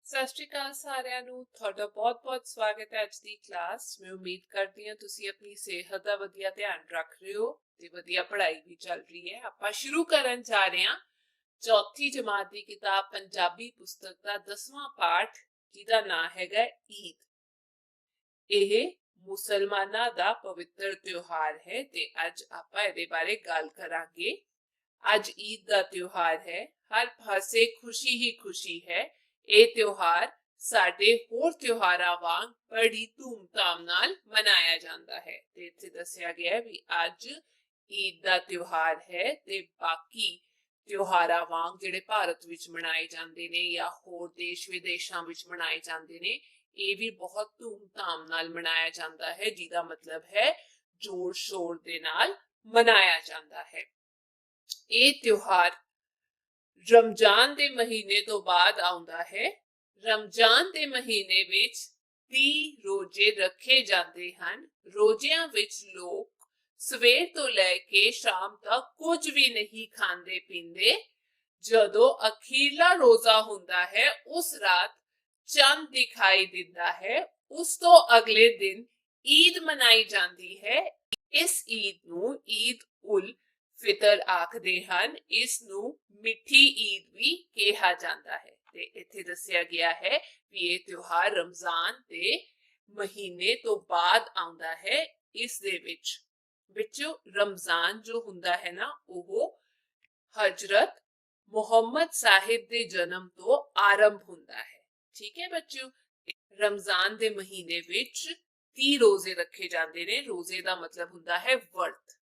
ਸਤਿ ਸ਼੍ਰੀ ਅਕਾਲ ਸਾਰਿਆਂ ਨੂੰ ਤੁਹਾਡਾ ਬਹੁਤ-ਬਹੁਤ ਸਵਾਗਤ ਹੈ ਅੱਜ ਦੀ ਕਲਾਸ। ਮੈਂ ਉਮੀਦ ਕਰਦੀ ਹਾਂ ਤੁਸੀਂ ਆਪਣੀ ਸਿਹਤ ਦਾ ਵਧੀਆ ਧਿਆਨ ਰੱਖ ਰਹੇ ਹੋ ਤੇ ਵਧੀਆ ਪੜ੍ਹਾਈ ਵੀ ਚੱਲ ਰਹੀ ਹੈ। ਆਪਾਂ ਸ਼ੁਰੂ ਕਰਨ ਜਾ ਰਹੇ ਹਾਂ ਚੌਥੀ ਜਮਾਤ ਦੀ ਕਿਤਾਬ ਪੰਜਾਬੀ ਪੁਸਤਕ ਦਾ 10ਵਾਂ ਪਾਠ ਜਿਹਦਾ ਨਾਮ ਹੈਗਾ ਈਦ। ਇਹ ਮੁਸਲਮਾਨਾਂ ਦਾ ਪਵਿੱਤਰ ਤਿਉਹਾਰ ਹੈ ਤੇ ਅੱਜ ਆਪਾਂ ਇਹਦੇ ਬਾਰੇ ਗੱਲ ਕਰਾਂਗੇ। ਅੱਜ ਈਦ ਦਾ ਤਿਉਹਾਰ ਹੈ, ਹਰ ਪਾਸੇ ਖੁਸ਼ੀ ਹੀ ਖੁਸ਼ੀ ਹੈ। ਇਹ ਤਿਉਹਾਰ ਸਾਡੇ ਹੋਰ ਤਿਉਹਾਰਾਂ ਵਾਂਗ ਬੜੀ ਧੂਮਧਾਮ ਨਾਲ ਮਨਾਇਆ ਜਾਂਦਾ ਹੈ ਤੇ ਇੱਥੇ ਦੱਸਿਆ ਗਿਆ ਹੈ ਵੀ ਅੱਜ ਈਦ ਦਾ ਤਿਉਹਾਰ ਹੈ ਤੇ ਬਾਕੀ ਤਿਉਹਾਰਾਂ ਵਾਂਗ ਜਿਹੜੇ ਭਾਰਤ ਵਿੱਚ ਮਨਾਏ ਜਾਂਦੇ ਨੇ ਜਾਂ ਹੋਰ ਦੇਸ਼ ਵਿਦੇਸ਼ਾਂ ਵਿੱਚ ਮਨਾਏ ਜਾਂਦੇ ਨੇ, ਇਹ ਵੀ ਬਹੁਤ ਧੂਮਧਾਮ ਨਾਲ ਮਨਾਇਆ ਜਾਂਦਾ ਹੈ, ਜਿਹਦਾ ਮਤਲਬ ਹੈ ਜ਼ੋਰ ਸ਼ੋਰ ਦੇ ਨਾਲ ਮਨਾਇਆ ਜਾਂਦਾ ਹੈ। ਇਹ ਤਿਉਹਾਰ रमजान के महीने तो बाद आउंदा है। रमजान के महीने विच 30 रोजे रखे जाते हैं। रोजियां विच लोग सवेर तो लैके शाम तक कुछ भी नहीं खांदे पींदे। जदों अखीरला रोजा हुंदा है उस रात चंद दिखाई दिंदा है। उस तो अगले दिन ईद मनाई जाती है। इस ईद नूं ईद उल फितर आखदे हन। इस नूं मिठी ईद भी कहा जाता है ते इत्थे दस्सिया गया है कि ये त्योहार रमजान दे महीने तो बाद आउंदा है। इस दे विचों रमजान जो हुंदा है ना, वो हजरत मुहम्मद साहिब दे जन्म तो आरंभ हुंदा है। ठीक है बच्चों, रमजान दे महीने विच 30 रोजे रखे जाते ने। रोजे का मतलब हुंदा है वर्त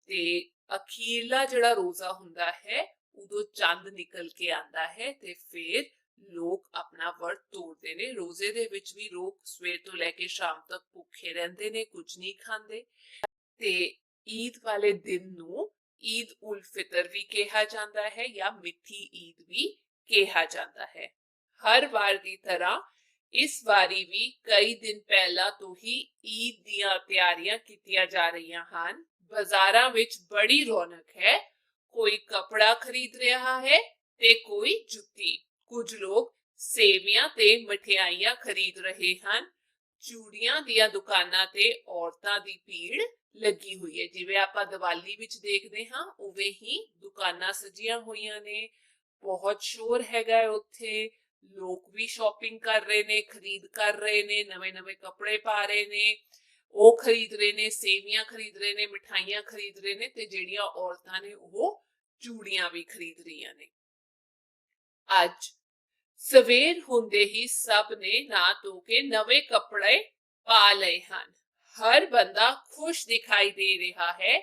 ते अखीरला जिहड़ा रोजा हुंदा है उदों चंद निकल के आंदा है ते फिर लोग अपना वर्त तोड़ते ने। रोजे दे विच भी लोग सवेर तो लैके शाम तक भुखे रहंदे ने, कुछ नहीं खांदे ते ईद वाले दिन नूं ईद उल फितर भी कहा जाता है या मिठी ईद भी कहा जाता है। हर बार की तरह इस बारी भी कई दिन पहला तो ही ईद दीयां तैयारियां कीतियां जा रहीयां हन। बाजारां विच बड़ी रौनक है। कोई कपड़ा खरीद रहा है ते कोई जुत्ती। कुछ लोग सेवियां ते मठियाइयां खरीद रहे हैं। चूड़ियां दियां दुकानां ते औरतां दी भीड़ लगी हुई है। जिवें आपां दिवाली विच देखदे हां उवें ही दुकानां सजियां होईयां ने। बहुत शोर हैगा उत्थे। लोग भी शॉपिंग कर रहे ने, खरीद कर रहे ने, नवे नवे कपड़े पा रहे ने, वो खरीद रहे ने, सेवियां खरीद रहे ने, मिठाइयां खरीद रहे ने ते जेड़ियां औरतां ने वो चूड़ियां भी खरीद रही ने। अज सवेर हुंदे ही सब ने ना धो के नवे कपड़े पा लए हन। हर बंदा खुश दिखाई दे रहा है।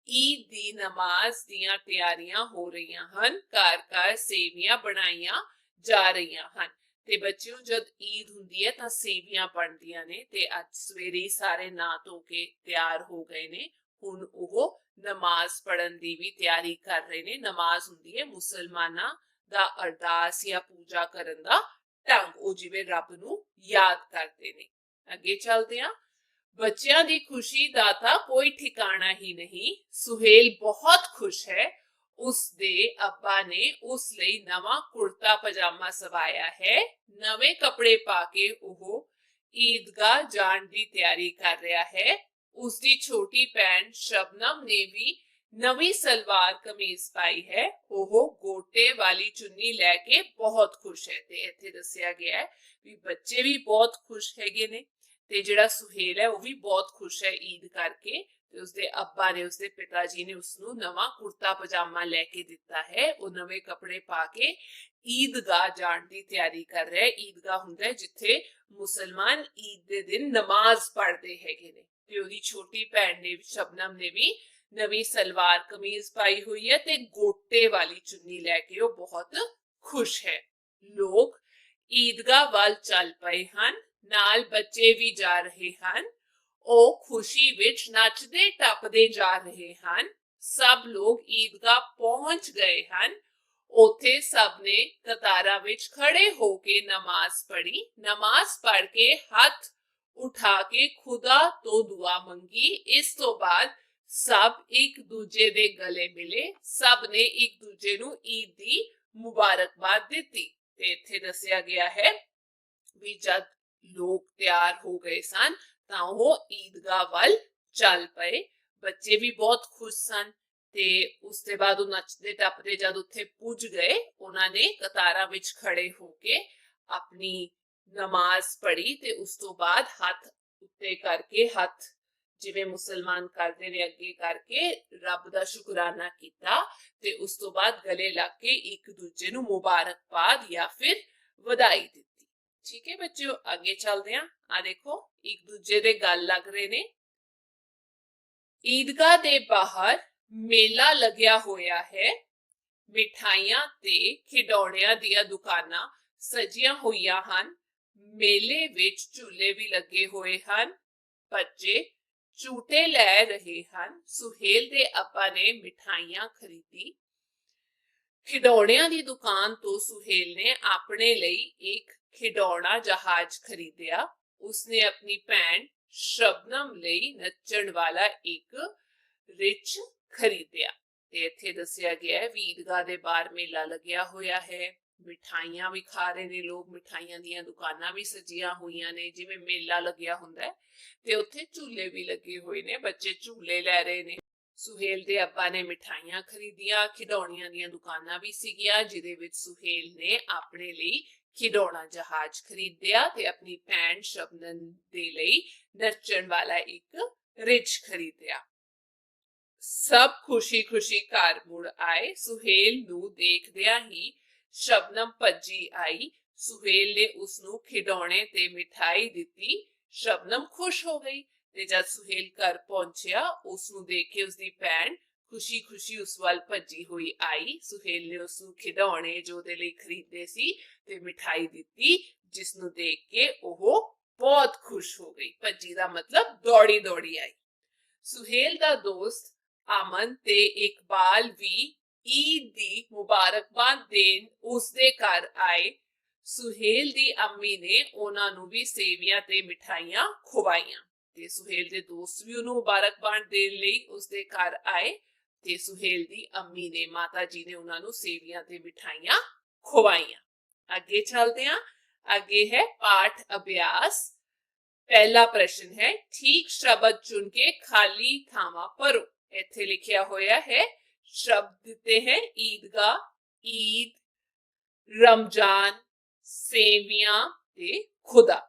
ईद दी नमाज दियां तैयारियां हो रही हन। घर घर सेवियां बनाईयां जा रही हन ते बच्चों जद ईद हुंदी है तां सेवियां बनदियां ने ते अज सवेरे सारे ना धो के तैयार हो गए ने। हुण ओह नमाज पढ़न दी भी तैयारी कर रहे ने। नमाज हुंदी है मुसलमानां दा अरदास या पूजा करन दा ढंग, ओ जिवें रब नूं याद करदे ने। अगे चलदे हां। बच्चियां दी खुशी दा तां कोई ठिकाना ही नहीं। सुहेल बहुत खुश है। उसदे अब्बा ने उस लई नवा कुर्ता पजामा सवाया है। नवे कपड़े पाके ओह ईदगाह जाण दी तैयारी कर रहा है। उसकी छोटी भैन शबनम ने भी नवी सलवार कमीज पाई है। ओह गोटे वाली चुन्नी लैके बहुत खुश है ते इत्थे दस्सिया गया है भी बच्चे भी बहुत खुश हैगे ने ते जिहड़ा सुहेल है वो भी बहुत खुश है ईद करके। उसके अब्बा ने, उसके पिताजी ने उसनू नवा कुर्ता पजामा लैके दिता है। वो नवे कपड़े पाके ईदगाह जाण दी तैयारी कर रहा है। ईदगाह हुंदा है जिथे मुसलमान ईद दे दिन नमाज पढ़ते हैगे ने। ते ओदी छोटी भैन ने, शबनम ने भी नवी सलवार कमीज पाई हुई है ते गोटे वाली चुन्नी लैके वो बहुत खुश है। लोग ईदगाह वाल चल पए हन। नाल बच्चे भी जा रहे हन। ਉਹ खुशी विच नचदे टपदे जा रहे हैं। सब लोग ईदगाह पहुंच गए हैं। उथे सब ने कतारा विच खड़े होके नमाज पढ़ी। नमाज पढ़ के हथ उठा के खुदा तो दुआ मंगी। इस तो बाद सब एक दूजे दे गले मिले। सब ने एक दूजे नू ईद दी मुबारकबाद दिती। ਤੇ ਇੱਥੇ ਦੱਸਿਆ ਗਿਆ ਹੈ ਵੀ ਜਦ ਲੋਕ ਤਿਆਰ ਹੋ ਗਏ ਸਨ ਤਾਂ ਉਹ ਈਦਗਾਹ ਵੱਲ ਚੱਲ ਪਏ। ਬੱਚੇ ਵੀ ਬਹੁਤ ਖੁਸ਼ ਸਨ ਤੇ ਉਸ ਦੇ ਬਾਅਦ ਉਹ ਨੱਚਦੇ ਟੱਪਦੇ ਜਦ ਉੱਥੇ ਪੁੱਜ ਗਏ, ਉਹਨਾਂ ਨੇ ਕਤਾਰਾਂ ਵਿੱਚ ਖੜੇ ਹੋ ਕੇ ਆਪਣੀ ਨਮਾਜ਼ ਪੜ੍ਹੀ ਤੇ ਉਸ ਤੋਂ ਬਾਅਦ ਹੱਥ ਉੱਤੇ ਕਰਕੇ, ਹੱਥ ਜਿਵੇਂ ਮੁਸਲਮਾਨ ਕਰਦੇ ਨੇ ਅੱਗੇ ਕਰਕੇ ਰੱਬ ਦਾ ਸ਼ੁਕਰਾਨਾ ਕੀਤਾ ਤੇ ਉਸ ਤੋਂ ਬਾਅਦ ਗਲੇ ਲੱਗ ਕੇ ਇੱਕ ਦੂਜੇ ਨੂੰ ਮੁਬਾਰਕਬਾਦ ਜਾਂ ਫਿਰ ਵਧਾਈ ਦਿੱਤੀ। ठीक है बच्चों, आगे चलते हैं। आ देखो एक दूजे दे गल लग रहे ने। ईदगाह दे बाहर मेला लग्या होया है। मिठाइयां ते खिडौणियां दियां दुकानां सजियां होईयां हन। मेले विच झूले भी लगे होए हन। बच्चे झूटे लै रहे हन। सुहेल दे अब्बा ने मिठाइयां खरीदी। खिडौणियां दी दुकान तो सुहेल ने अपने लिए एक खिडौना जहाज खरीदिया। उसने अपनी भैन शबनम ਲਈ ਨੱਚਣ ਵਾਲਾ ਇੱਕ ਰਿਚ ਖਰੀਦਿਆ। ਤੇ ਇੱਥੇ ਦੱਸਿਆ ਗਿਆ ਹੈ ਵੀ ਈਦਗਾਹ ਦੇ ਬਾਹਰ ਮੇਲਾ ਲੱਗਿਆ ਹੋਇਆ ਹੈ। ਮਿਠਾਈਆਂ ਵੀ ਖਾ ਰਹੇ ਨੇ ਲੋਕ, ਮਿਠਾਈਆਂ ਦੀਆਂ ਦੁਕਾਨਾਂ ਵੀ ਸਜੀਆਂ ਹੋਈਆਂ ਨੇ ਜਿਵੇਂ ਮੇਲਾ ਲੱਗਿਆ ਹੁੰਦਾ ਹੈ ਤੇ ਉੱਥੇ ਝੂਲੇ ਵੀ ਲੱਗੇ ਹੋਏ ਨੇ, ਬੱਚੇ ਝੂਲੇ ਲੈ ਰਹੇ ਨੇ। ਸੁਹੇਲ ਦੇ ਅੱਬਾ ਨੇ ਮਿਠਾਈਆਂ ਖਰੀਦੀਆਂ, ਖਿਡੌਣੀਆਂ ਦੀਆਂ ਦੁਕਾਨਾਂ ਵੀ ਸੀਗੀਆਂ ਜਿਹਦੇ ਵਿੱਚ ਸੁਹੇਲ ਨੇ ਆਪਣੇ ਲਈ खिडौना जहाज खरीदिया ते अपनी भैन शबनम दे लई नच्चण वाला एक रिच खरीदिया। सब खुशी खुशी घर मुड़ आए। सुहेल नू देखदिया ही शबनम भज्जी आई। सुहेल ने उसनू खिडौने ते मिठाई दिती। शबनम खुश हो गई ते जद सुहेल घर पहुंचिया उसनू देख के उसदी भैन खुशी खुशी उस वाल भज्जी हुई आई। सुहेल ने उसनू खिडौने जो ਉਹਦੇ ਲਈ ਖਰੀਦੇ ਸੀ ਤੇ ਮਿਠਾਈ ਦਿੱਤੀ, ਜਿਸ ਨੂੰ ਦੇਖ ਕੇ ਉਹ ਬਹੁਤ ਖੁਸ਼ ਹੋ ਗਈ। ਭੱਜੀ ਦਾ ਮਤਲਬ ਦੌੜੀ ਦੌੜੀ ਆਈ। ਸੁਹੇਲ ਦਾ ਦੋਸਤ ਅਮਨ ਤੇ ਇਕਬਾਲ ਵੀ ਈਦ ਦੀ ਮੁਬਾਰਕਬਾਦ ਦੇਣ ਉਸਦੇ ਘਰ ਆਏ। ਸੁਹੇਲ ਦੀ ਅੰਮੀ ਨੇ ਉਹਨਾਂ ਨੂੰ ਵੀ ਸੇਵੀਆਂ ਤੇ ਮਿਠਾਈਆਂ ਖਵਾਈਆਂ ਤੇ ਸੁਹੇਲ ਦੇ ਦੋਸਤ ਵੀ ਉਹਨੂੰ ਮੁਬਾਰਕਬਾਦ ਦੇਣ ਲਈ ਉਸਦੇ ਘਰ ਆਏ ਤੇ ਸੁਹੇਲ ਦੀ ਅੰਮੀ ਨੇ, ਮਾਤਾ ਜੀ ਨੇ ਉਹਨਾਂ ਨੂੰ ਸੇਵੀਆਂ ਤੇ ਮਿਠਾਈਆਂ ਖਵਾਈਆਂ। ਅੱਗੇ ਚੱਲਦੇ ਹਾਂ। ਅੱਗੇ ਹੈ ਪਾਠ ਅਭਿਆਸ। पहला प्रश्न है ठीक शब्द चुन के खाली थावा भरो। इत्थे लिखिया होया है शब्द दिते हैं ईदगाह, ईद, रमजान, सेवियां ते खुदा।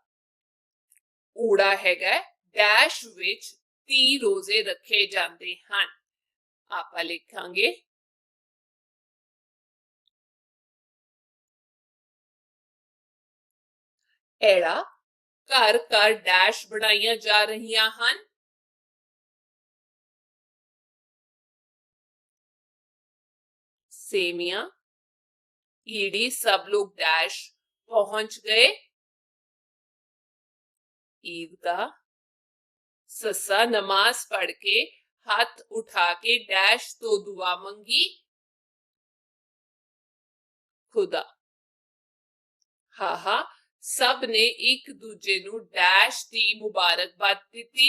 ऊड़ा हैगा डैश विच 30 रोजे रखे जाते हैं। आपां लिखांगे एड़ा घर घर डैश बनाईया जा रही हैं। सेवियां ईड़ी सब लोग डैश पहुंच गए। ईदगाह ससा नमाज पढ़ के हाथ उठा के डैश तो दुआ मंगी। खुदा हाहा सब ने एक दूजे नू डैश दी मुबारकबाद दी।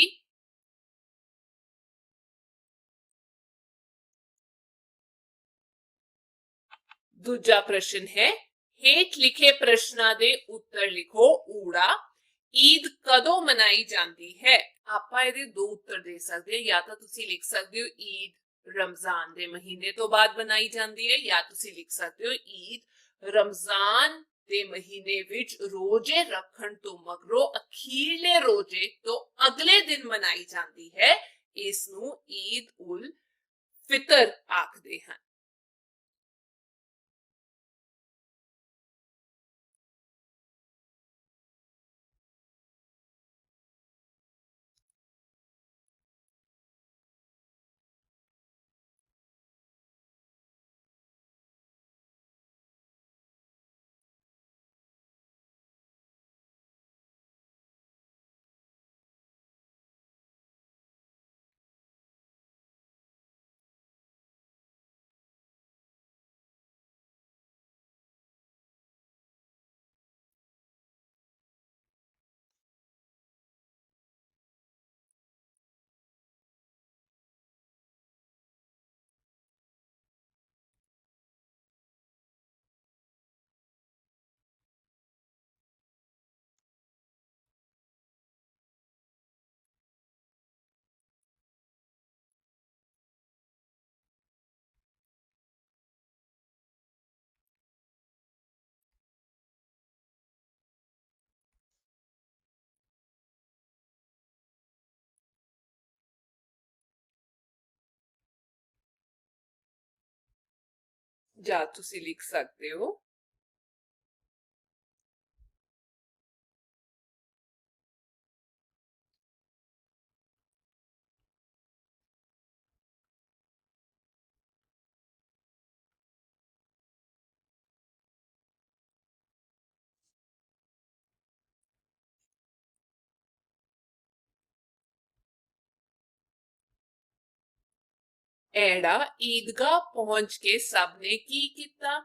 दूजा प्रश्न है हेठ लिखे प्रश्नां दे उत्तर लिखो। ऊड़ा ईद कदों मनाई जाती है। आपां इहदे दो उत्तर दे सकते हैं। या तो तुसी लिख सकते हो ईद रमजान दे महीने तो बाद मनाई जाती है, या तुसी लिख सकते हो ईद रमजान दे महीने विच रोजे रखण तो मगरों अखीरले रोजे तो अगले दिन मनाई जाती है। इसनू ईद उल फितर आखदे हैं। ਜਾਂ ਤੁਸੀਂ ਲਿਖ ਸਕਦੇ ਹੋ ਐੜਾ ਈਦਗਾਹ ਪਹੁੰਚ ਕੇ ਸਭ ਨੇ ਕੀ ਕੀਤਾ।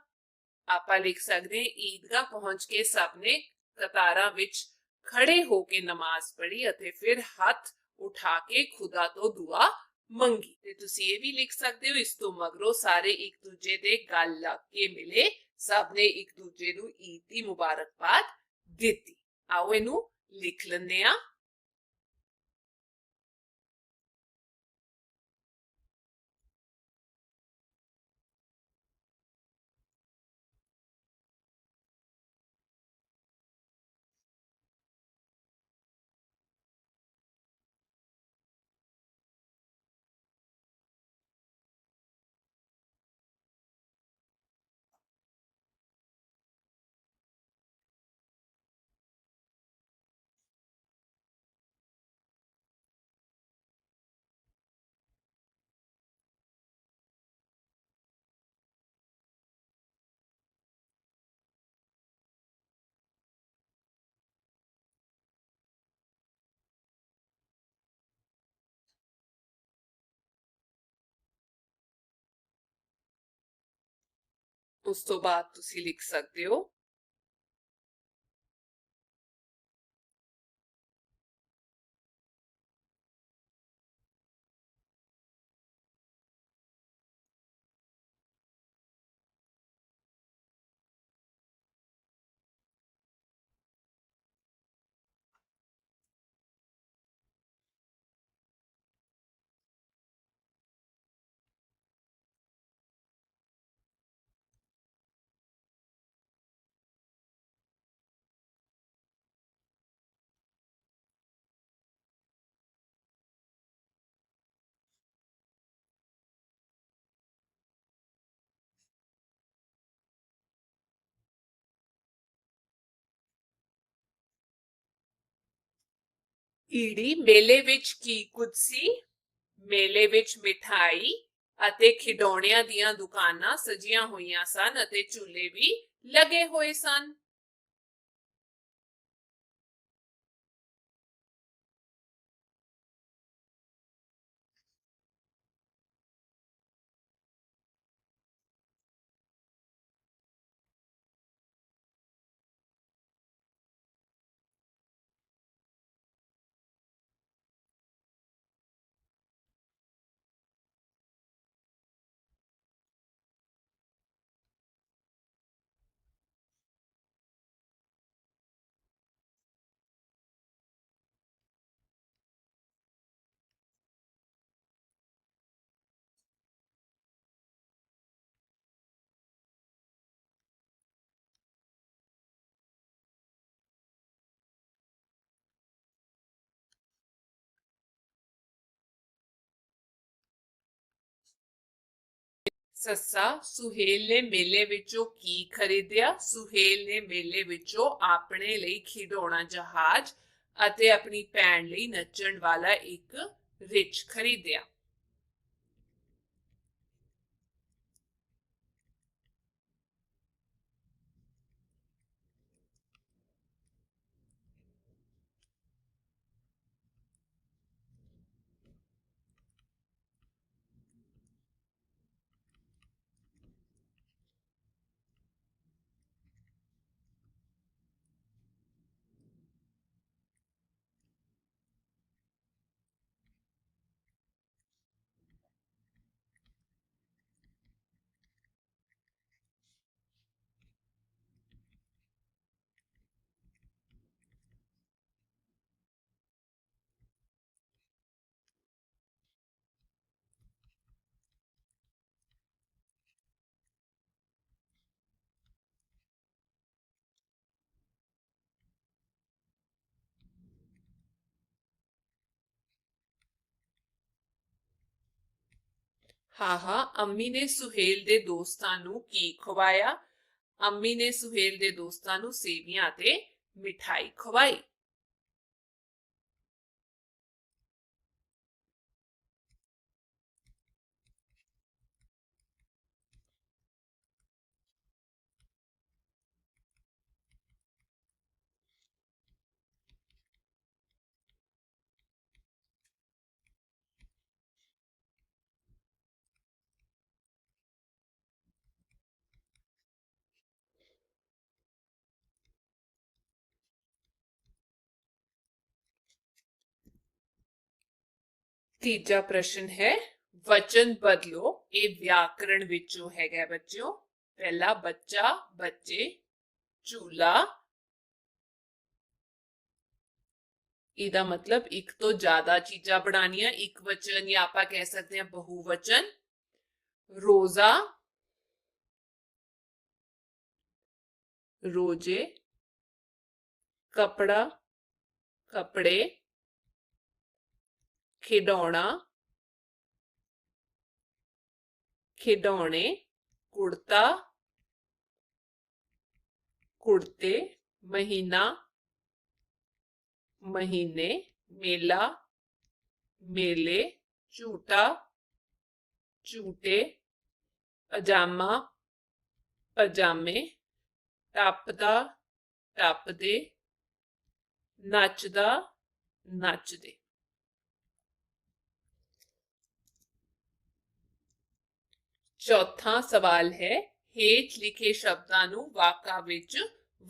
ਆਪਾਂ ਲਿਖ ਸਕਦੇ ਹਾਂ ਈਦਗਾਹ ਪਹੁੰਚ ਕੇ ਸਭ ਨੇ ਕਤਾਰਾਂ ਵਿੱਚ ਖੜੇ ਹੋ ਕੇ ਨਮਾਜ਼ ਪੜ੍ਹੀ ਅਤੇ ਫਿਰ ਹੱਥ ਉਠਾ ਕੇ ਖੁਦਾ ਤੋਂ ਦੁਆ ਮੰਗੀ। ਤੇ ਤੁਸੀਂ ਇਹ ਵੀ ਲਿਖ ਸਕਦੇ ਹੋ ਇਸ ਤੋਂ ਮਗਰੋਂ ਸਾਰੇ ਇੱਕ ਦੂਜੇ ਦੇ ਗਲ ਲੱਗ ਕੇ ਮਿਲੇ, ਸਭ ਨੇ ਇੱਕ ਦੂਜੇ ਨੂੰ ਈਦ ਦੀ ਮੁਬਾਰਕਬਾਦ ਦਿੱਤੀ। ਆਓ ਇਹਨੂੰ ਲਿਖ ਲੈਂਦੇ ਆ। ਉਸ ਤੋਂ ਬਾਅਦ ਤੁਸੀਂ ਲਿਖ ਸਕਦੇ ਹੋ ਈੜੀ ਮੇਲੇ ਵਿੱਚ ਕੀ ਕੁਝ ਸੀ। ਮੇਲੇ ਵਿੱਚ ਮਿਠਾਈ ਅਤੇ ਖਿਡੌਣਿਆਂ ਦੀਆਂ ਦੁਕਾਨਾਂ ਸਜੀਆਂ ਹੋਈਆਂ ਸਨ ਅਤੇ ਝੂਲੇ ਵੀ ਲੱਗੇ ਹੋਏ ਸਨ। ਸੱਸਾ ਸੁਹੇਲ ਨੇ ਮੇਲੇ ਵਿੱਚੋਂ ਕੀ ਖਰੀਦਿਆ। ਸੁਹੇਲ ਨੇ ਮੇਲੇ ਵਿੱਚੋਂ ਆਪਣੇ ਲਈ ਖਿਡੌਣਾ ਜਹਾਜ਼ ਅਤੇ ਆਪਣੀ ਭੈਣ ਲਈ ਨੱਚਣ ਵਾਲਾ ਇੱਕ ਰਿੱਛ ਖਰੀਦਿਆ। ਹਾਂ ਅੰਮੀ ਨੇ ਸੁਹੇਲ ਦੇ ਦੋਸਤਾਂ ਨੂੰ ਕੀ ਖਵਾਇਆ? ਅੰਮੀ ਨੇ ਸੁਹੇਲ ਦੇ ਦੋਸਤਾਂ ਨੂੰ ਸੇਵੀਆਂ ਤੇ ਮਿਠਾਈ ਖਵਾਈ। ਤੀਜਾ ਪ੍ਰਸ਼ਨ ਹੈ ਵਚਨ ਬਦਲੋ। ਇਹ ਵਿਆਕਰਣ ਵਿੱਚੋਂ ਹੈਗਾ ਬੱਚਿਓ। ਪਹਿਲਾ ਬੱਚਾ, ਬੱਚੇ, ਝੂਲਾ। ਇਹਦਾ ਮਤਲਬ ਇੱਕ ਤੋਂ ਜ਼ਿਆਦਾ ਚੀਜ਼ਾਂ ਬਣਾਉਣੀਆਂ, ਇੱਕ ਵਚਨ ਜਾਂ ਆਪਾਂ ਕਹਿ ਸਕਦੇ ਹਾਂ ਬਹੁਵਚਨ। ਰੋਜ਼ਾ, रोजे, कपड़ा, कपड़े, खिडौना, खिडौने, कुर्ता, कुर्ते, महीना, महीने, मेला, मेले, झूठा, झूठे, पजामा, पजामे, टपदा, टपदे, नचदा, नचदे। चौथा सवाल है हेठ लिखे शब्दां नूं वाकां विच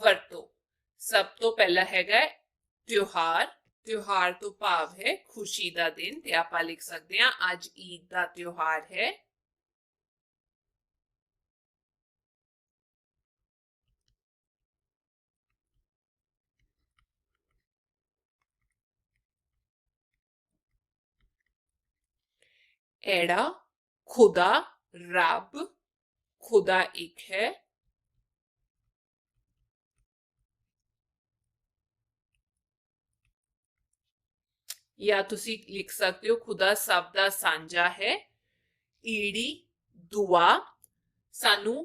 वरतो। सब तो पहला हैगा त्योहार। त्योहार तो भाव है खुशी दा दिन, ते आपां लिख सकते हैं अज ईद दा त्योहार है। एड़ा खुदा, रब। खुदा एक है। या तुसी लिख सकते हो खुदा सब दा सांझा है। ईड़ी दुआ, सानू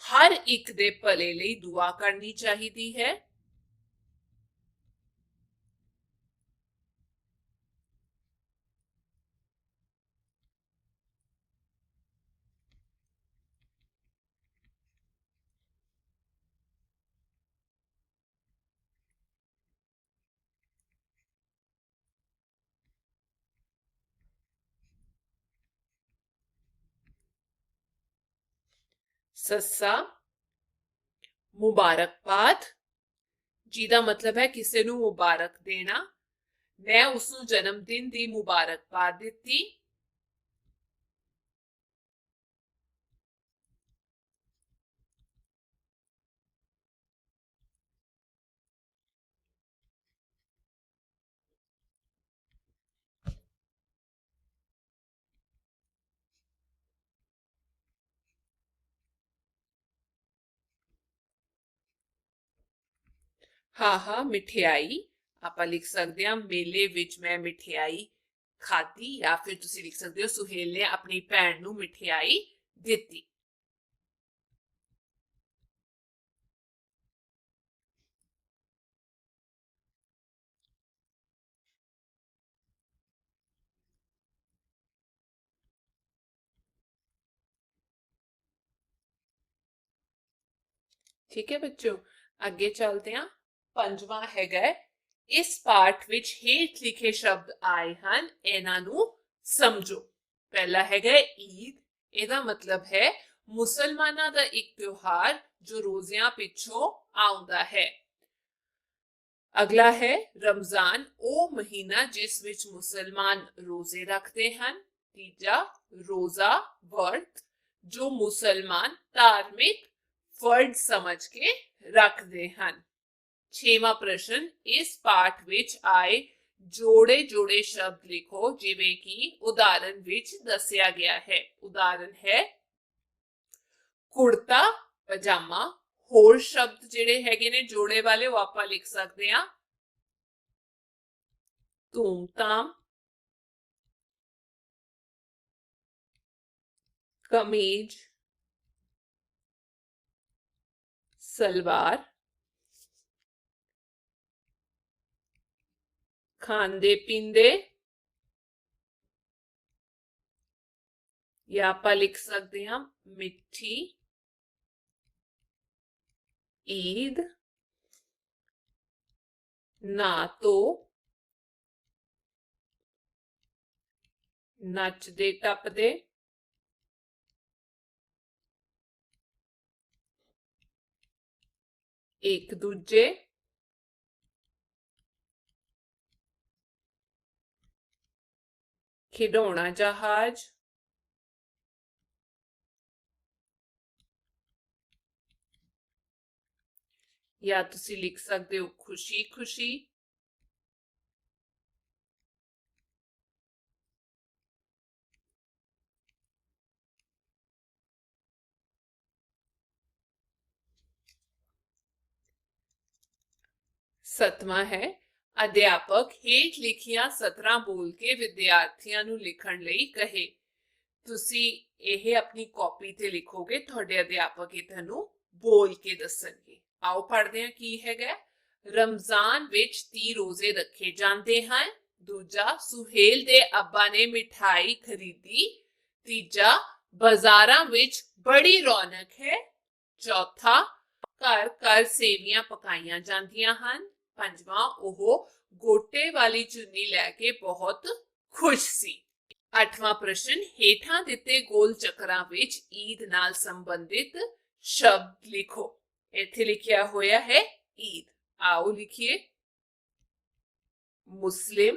हर एक दे भले लई दुआ करनी चाहिदी है। सस्सा मुबारकबाद, जिहदा मतलब है किसी नूं मुबारक देना। मैं उसनूं जन्मदिन दी मुबारकबाद दित्ती। हाँ मिठियाई, आप लिख सकते हैं मेले विच मैं मिठियाई खाधी, या फिर तुसी लिख सकते हो सुहेल ने अपनी भैन नूं मिठियाई दित्ती। ठीक है बच्चों, अगे चलते हैं। पंजवां हैगा इस पाठ विच हेठ लिखे शब्द आए हैं, इन्हां नूं समझो। पहला हैगा ईद, ਇਹਦਾ मतलब है मुसलमाना दा एक त्योहार जो रोजियां पिछों आउंदा है। अगला है रमजान, ओ महीना जिस विच मुसलमान रोजे रखते हैं। तीजा रोजा, वर्त जो मुसलमान धार्मिक फर्ज समझ के रखते हैं। छेवां प्रश्न इस पाठ विच आए जोड़े जोड़े शब्द लिखो जिवें कि उदाहरण विच दस्या गया है। उदाहरण है कुर्ता, पजामा। होर शब्द जिहड़े हैगे ने जोड़े वाले वो आपां लिख सकते हैं धूमधाम, कमीज, सलवार, खांदे पींदे, या ਆਪਾਂ लिख सकते हैं मिठी ईद, ना तो नचदे टपदे, एक दूजे, खिडौना जहाज, या तुसी लिख सकते हो खुशी खुशी, सतवां है अध्यापक हेठ लिखिया सतरां बोल के विद्यार्थियों ਨੂੰ लिखण ਲਈ कहे। ਤੁਸੀਂ ਇਹ ਆਪਣੀ ਕਾਪੀ ਤੇ ਲਿਖੋਗੇ, ਤੁਹਾਡੇ ਅਧਿਆਪਕ ਇਹ ਤੁਹਾਨੂੰ ਬੋਲ ਕੇ ਦੱਸਣਗੇ। ਆਓ ਪੜ੍ਹਦੇ ਹਾਂ ਕੀ ਹੈਗਾ। ਰਮਜ਼ਾਨ ਵਿੱਚ 30 ਰੋਜ਼ੇ ਰੱਖੇ ਜਾਂਦੇ ਹਨ। ਦੂਜਾ, ਸੁਹੇਲ ਦੇ ਅੱਬਾ ਨੇ ਮਿਠਾਈ ਖਰੀਦੀ। ਤੀਜਾ, ਬਾਜ਼ਾਰਾਂ ਵਿੱਚ ਬੜੀ ਰੌਣਕ ਹੈ। ਚੌਥਾ, ਘਰ ਘਰ ਸੇਵੀਆਂ ਪਕਾਈਆਂ ਜਾਂਦੀਆਂ ਹਨ। ਪੰਜਵਾਂ, ਉਹ ਗੋਟੇ ਵਾਲੀ ਚੁੰਨੀ ਲੈ ਕੇ ਬਹੁਤ ਖੁਸ਼ ਸੀ। 8ਵਾਂ ਪ੍ਰਸ਼ਨ, ਹੇਠਾਂ ਦਿੱਤੇ ਗੋਲ ਚੱਕਰਾਂ ਵਿੱਚ ਈਦ ਨਾਲ ਸੰਬੰਧਿਤ ਸ਼ਬਦ ਲਿਖੋ। ਇੱਥੇ ਲਿਖਿਆ ਹੋਇਆ ਹੈ ईद। आओ लिखिए मुस्लिम,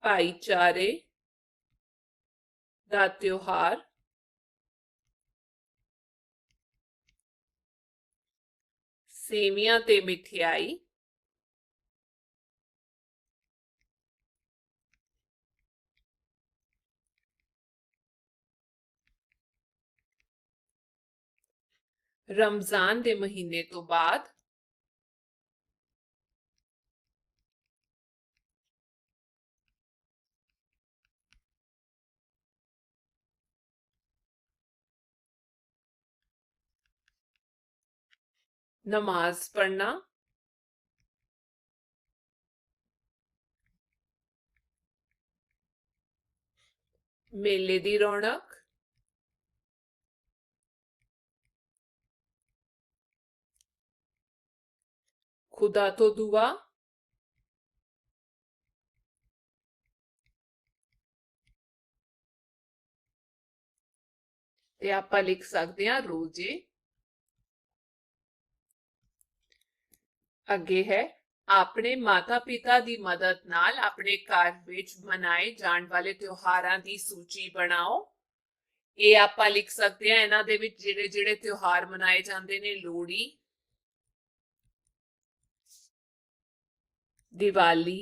भाईचारे का त्योहार, सेवियां ते मिठाई, रमजान दे महीने तो बाद, नमाज पढ़ना, मेले दी रौनक, खुदा तो दुआ, ते आपां लिख सकते हैं रोजे। ਅੱਗੇ ਹੈ ਆਪਣੇ ਮਾਤਾ ਪਿਤਾ ਦੀ ਮਦਦ ਨਾਲ ਆਪਣੇ ਘਰ ਵਿੱਚ ਮਨਾਏ ਜਾਣ ਵਾਲੇ ਤਿਉਹਾਰਾਂ ਦੀ ਸੂਚੀ ਬਣਾਓ। ਇਹ ਆਪਾਂ ਲਿਖ ਸਕਦੇ ਹਾਂ ਇਹਨਾਂ ਦੇ ਵਿੱਚ ਜਿਹੜੇ ਜਿਹੜੇ ਤਿਉਹਾਰ ਮਨਾਏ ਜਾਂਦੇ ਨੇ, ਲੋਹੜੀ, ਦੀਵਾਲੀ,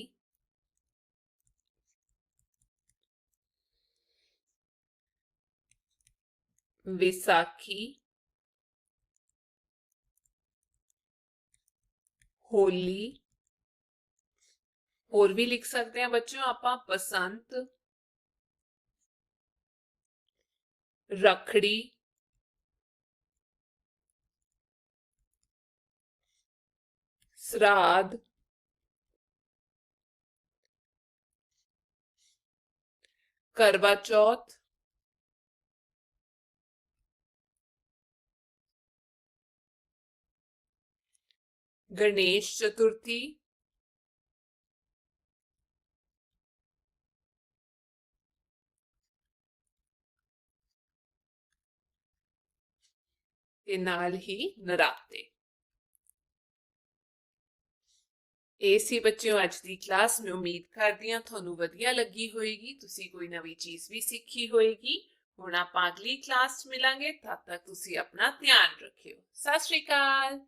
ਵਿਸਾਖੀ, होली, और भी लिख सकते हैं बच्चों आपा बसंत, रखड़ी, श्राद्ध, करवा चौथ, गणेश चतुर्थी, ਤੇ ਨਾਲ ਹੀ ਨਰਾਤੇ। ਇਹ ਸੀ ਬੱਚਿਓ ਅੱਜ ਦੀ ਕਲਾਸ। ਮੈਂ ਉਮੀਦ ਕਰਦੀ ਹਾਂ ਤੁਹਾਨੂੰ ਵਧੀਆ ਲੱਗੀ ਹੋਏਗੀ, ਤੁਸੀਂ ਕੋਈ ਨਵੀਂ ਚੀਜ਼ ਵੀ ਸਿੱਖੀ ਹੋਏਗੀ। ਹੁਣ ਆਪਾਂ ਅਗਲੀ ਕਲਾਸ 'ਚ ਮਿਲਾਂਗੇ, ਤਦ ਤੱਕ ਤੁਸੀਂ ਆਪਣਾ ਧਿਆਨ ਰੱਖਿਓ। ਸਤਿ ਸ਼੍ਰੀ ਅਕਾਲ।